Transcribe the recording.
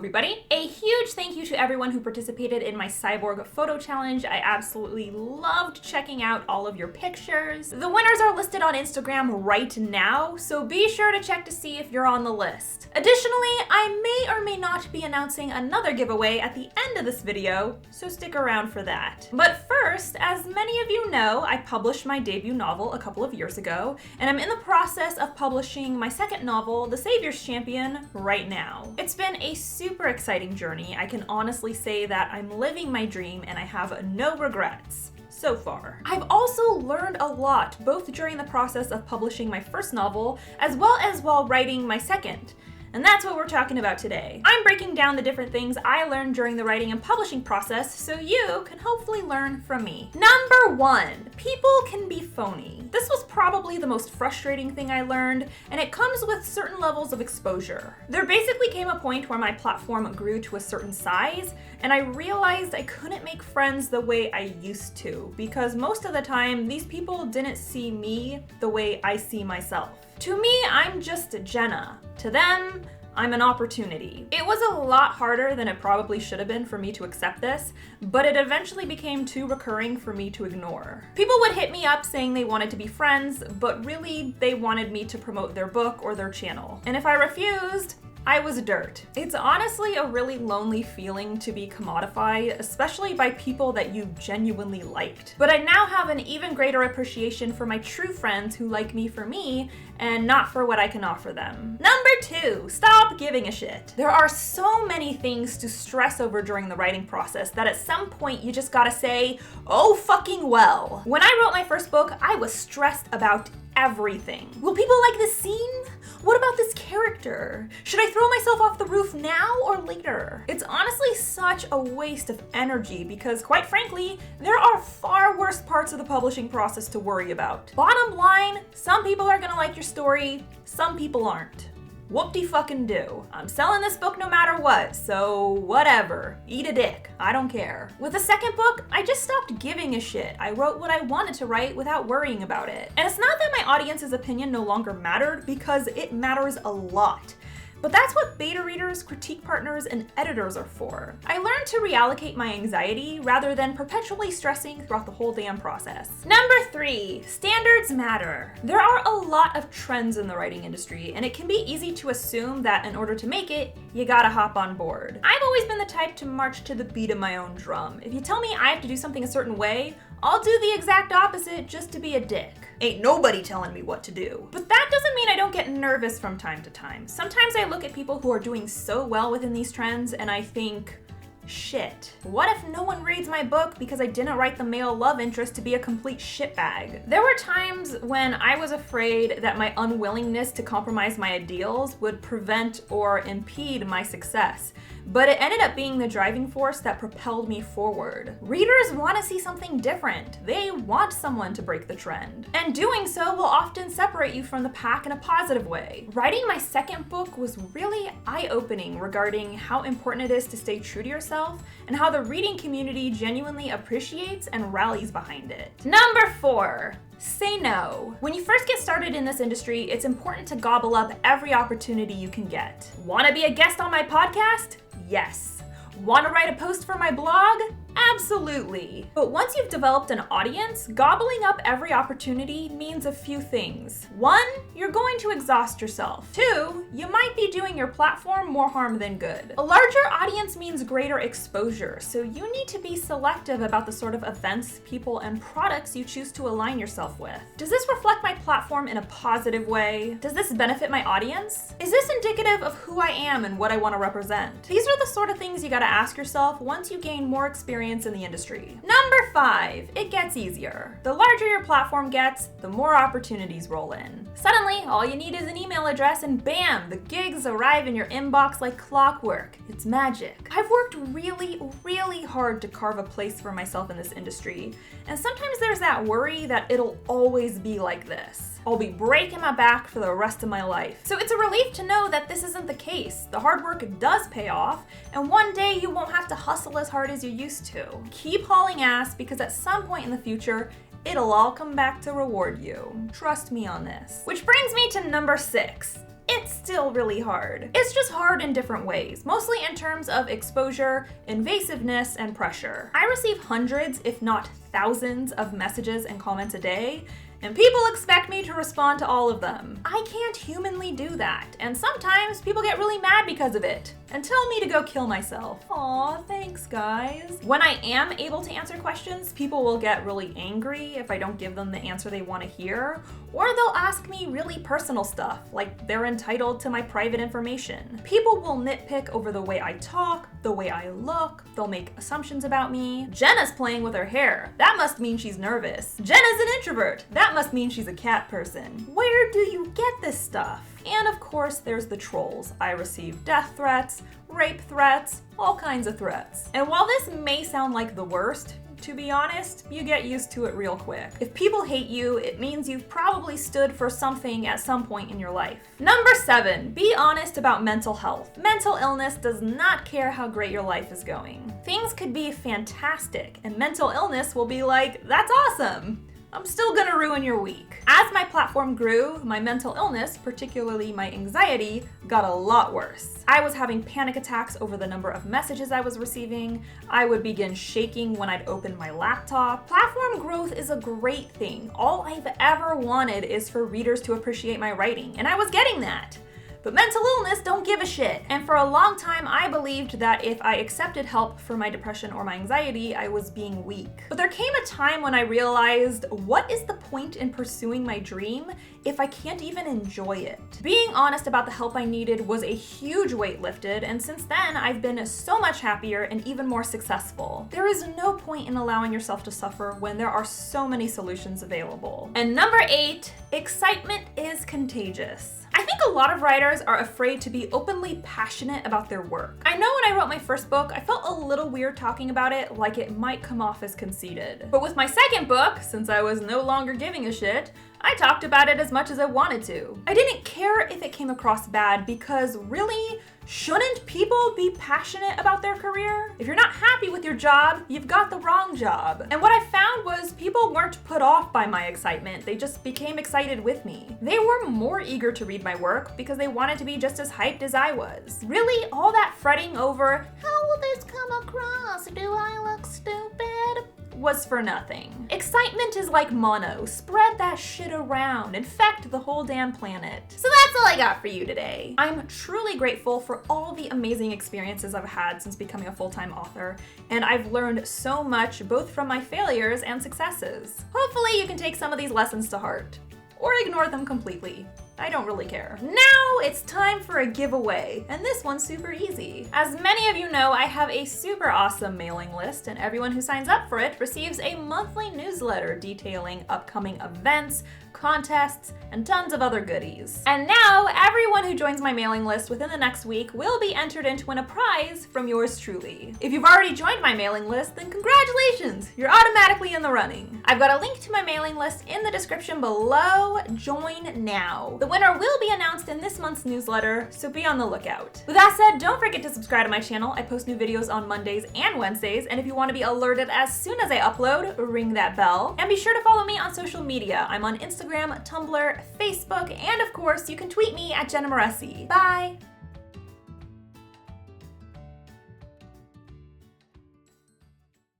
everybody. A huge thank you to everyone who participated in my Cyborg photo challenge. I absolutely loved checking out all of your pictures. The winners are listed on Instagram right now, so be sure to check to see if you're on the list. Additionally, I may or may not be announcing another giveaway at the end of this video, so stick around for that. But first, as many of you know, I published my debut novel a couple of years ago, and I'm in the process of publishing my second novel, The Savior's Champion, right now. It's been a super exciting journey. I can honestly say that I'm living my dream and I have no regrets. So far. I've also learned a lot, both during the process of publishing my first novel, as well as while writing my second. And that's what we're talking about today. I'm breaking down the different things I learned during the writing and publishing process so you can hopefully learn from me. Number 1, people can be phony. This was probably the most frustrating thing I learned, and it comes with certain levels of exposure. There basically came a point where my platform grew to a certain size, and I realized I couldn't make friends the way I used to, because most of the time, these people didn't see me the way I see myself. To me, I'm just Jenna. To them, I'm an opportunity. It was a lot harder than it probably should have been for me to accept this, but it eventually became too recurring for me to ignore. People would hit me up saying they wanted to be friends, but really they wanted me to promote their book or their channel. And if I refused, I was dirt. It's honestly a really lonely feeling to be commodified, especially by people that you genuinely liked. But I now have an even greater appreciation for my true friends who like me for me and not for what I can offer them. Number 2, stop giving a shit. There are so many things to stress over during the writing process that at some point you just gotta say, oh fucking well. When I wrote my first book, I was stressed about everything. Will people like this scene? What about this character? Should I throw myself off the roof now or later? It's honestly such a waste of energy because, quite frankly, there are far worse parts of the publishing process to worry about. Bottom line, some people are gonna like your story, some people aren't. Whoop-de-fucking-do. I'm selling this book no matter what, so whatever. Eat a dick. I don't care. With the second book, I just stopped giving a shit. I wrote what I wanted to write without worrying about it. And it's not that my audience's opinion no longer mattered, because it matters a lot. But that's what beta readers, critique partners, and editors are for. I learned to reallocate my anxiety rather than perpetually stressing throughout the whole damn process. Number 3, standards matter. There are a lot of trends in the writing industry, and it can be easy to assume that in order to make it, you gotta hop on board. I've always been the type to march to the beat of my own drum. If you tell me I have to do something a certain way, I'll do the exact opposite just to be a dick. Ain't nobody telling me what to do. But that doesn't mean I don't get nervous from time to time. Sometimes I look at people who are doing so well within these trends and I think, shit. What if no one reads my book because I didn't write the male love interest to be a complete shitbag? There were times when I was afraid that my unwillingness to compromise my ideals would prevent or impede my success. But it ended up being the driving force that propelled me forward. Readers want to see something different. They want someone to break the trend. And doing so will often separate you from the pack in a positive way. Writing my second book was really eye-opening regarding how important it is to stay true to yourself and how the reading community genuinely appreciates and rallies behind it. Number 4. Say no. When you first get started in this industry, it's important to gobble up every opportunity you can get. Want to be a guest on my podcast? Yes. Want to write a post for my blog? Absolutely. But once you've developed an audience, gobbling up every opportunity means a few things. 1, you're going to exhaust yourself. 2, you might be doing your platform more harm than good. A larger audience means greater exposure, so you need to be selective about the sort of events, people, and products you choose to align yourself with. Does this reflect my platform in a positive way? Does this benefit my audience? Is this indicative of who I am and what I want to represent? These are the sort of things you gotta ask yourself once you gain more experience in the industry. Number 5, it gets easier. The larger your platform gets, the more opportunities roll in. Suddenly, all you need is an email address and bam, the gigs arrive in your inbox like clockwork. It's magic. I've worked really hard to carve a place for myself in this industry, and sometimes there's that worry that it'll always be like this. I'll be breaking my back for the rest of my life. So it's a relief to know that this isn't the case. The hard work does pay off, and one day you won't have to hustle as hard as you used to. Keep hauling ass, because at some point in the future, it'll all come back to reward you. Trust me on this. Which brings me to number 6. It's still really hard. It's just hard in different ways, mostly in terms of exposure, invasiveness, and pressure. I receive hundreds, if not thousands, of messages and comments a day, and people expect me to respond to all of them. I can't humanly do that, and sometimes people get really mad because of it and tell me to go kill myself. Aw, thanks guys. When I am able to answer questions, people will get really angry if I don't give them the answer they want to hear, or they'll ask me really personal stuff, like they're entitled to my private information. People will nitpick over the way I talk, the way I look, they'll make assumptions about me. Jenna's playing with her hair. That must mean she's nervous. Jenna's an introvert. That must mean she's a cat person. Where do you get this stuff? And of course, there's the trolls. I receive death threats, rape threats, all kinds of threats. And while this may sound like the worst, to be honest, you get used to it real quick. If people hate you, it means you've probably stood for something at some point in your life. Number 7, be honest about mental health. Mental illness does not care how great your life is going. Things could be fantastic, and mental illness will be like, that's awesome. I'm still gonna ruin your week. As my platform grew, my mental illness, particularly my anxiety, got a lot worse. I was having panic attacks over the number of messages I was receiving. I would begin shaking when I'd open my laptop. Platform growth is a great thing. All I've ever wanted is for readers to appreciate my writing, and I was getting that. But mental illness don't give a shit. And for a long time, I believed that if I accepted help for my depression or my anxiety, I was being weak. But there came a time when I realized, what is the point in pursuing my dream if I can't even enjoy it? Being honest about the help I needed was a huge weight lifted, and since then, I've been so much happier and even more successful. There is no point in allowing yourself to suffer when there are so many solutions available. And number 8, excitement is contagious. I think a lot of writers are afraid to be openly passionate about their work. I know when I wrote my first book, I felt a little weird talking about it, like it might come off as conceited. But with my second book, since I was no longer giving a shit, I talked about it as much as I wanted to. I didn't care if it came across bad because really, shouldn't people be passionate about their career? If you're not happy with your job, you've got the wrong job. And what I found was people weren't put off by my excitement, they just became excited with me. They were more eager to read my work because they wanted to be just as hyped as I was. Really, all that fretting over, how will this come across? Do I look stupid? Was for nothing. Excitement is like mono. Spread that shit around. Infect the whole damn planet. So that's all I got for you today. I'm truly grateful for all the amazing experiences I've had since becoming a full-time author, and I've learned so much both from my failures and successes. Hopefully you can take some of these lessons to heart. Or ignore them completely. I don't really care. Now it's time for a giveaway, and this one's super easy. As many of you know, I have a super awesome mailing list, and everyone who signs up for it receives a monthly newsletter detailing upcoming events, contests, and tons of other goodies. And now, everyone who joins my mailing list within the next week will be entered in to win a prize from yours truly. If you've already joined my mailing list, then congratulations! You're automatically in the running. I've got a link to my mailing list in the description below. Join now. The winner will be announced in this month's newsletter, so be on the lookout. With that said, don't forget to subscribe to my channel. I post new videos on Mondays and Wednesdays, and if you want to be alerted as soon as I upload, ring that bell. And be sure to follow me on social media. I'm on Instagram, Tumblr, Facebook, and of course, you can tweet me at Jenna Moreci. Bye!